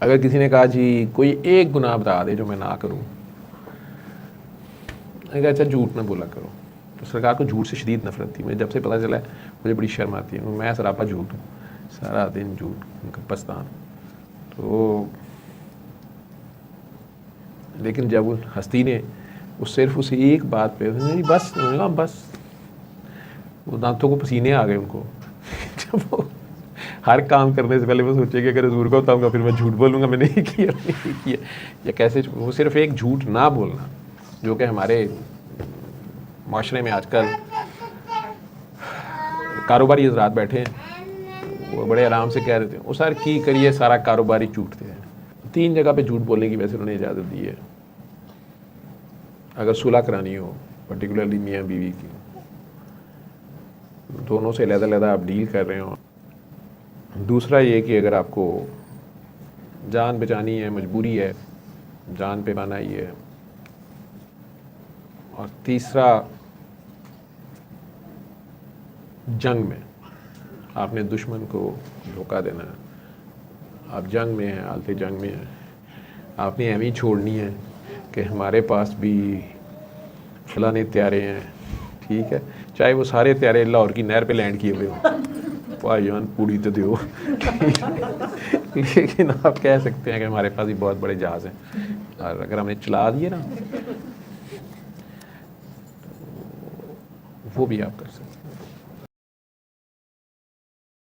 अगर किसी ने कहा जी कोई एक गुनाह बता दे जो मैं ना करूं, मैंने कहा अच्छा झूठ ना बोला करो। तो सरकार को झूठ से शदीद नफरत थी। मुझे जब से पता चला है मुझे बड़ी शर्म आती है। मैं सरापा झूठ हूँ, सारा दिन झूठ पछतान। तो लेकिन जब उन हस्ती ने उस सिर्फ उस एक बात पे बस बस वो दांतों को पसीने आ गए उनको जब वो हर काम करने से पहले वो सोचे कि अगर हजूर को बताऊंगा फिर मैं झूठ बोलूँगा मैंने नहीं किया या कैसे। वो सिर्फ एक झूठ ना बोलना जो कि हमारे माशरे में आजकल कारोबारी हजरात बैठे हैं, वो बड़े आराम से कह रहे थे वो सर की करिए सारा कारोबारी झूठते हैं। 3 जगह पे झूठ बोलने की वैसे उन्होंने इजाज़त दी है। अगर सुलह करानी हो, पर्टिकुलरली मियाँ बीवी की, दोनों से अलग-अलग आप डील कर रहे हो। दूसरा ये कि अगर आपको जान बचानी है, मजबूरी है, जान पे पाना ही है। और तीसरा जंग में आपने दुश्मन को धोखा देना है। आप जंग में हैं, हालत जंग में हैं, आपने अहमी छोड़नी है कि हमारे पास भी फलाने त्यारे हैं, ठीक है, चाहे वो सारे त्यारे लाहौर की नहर पे लैंड किए हुए हों, भाईजान पूरी तो दो लेकिन आप कह सकते हैं कि हमारे पास भी बहुत बड़े जहाज़ हैं और अगर हमने चला दिए ना वो भी आप कर सकते हैं।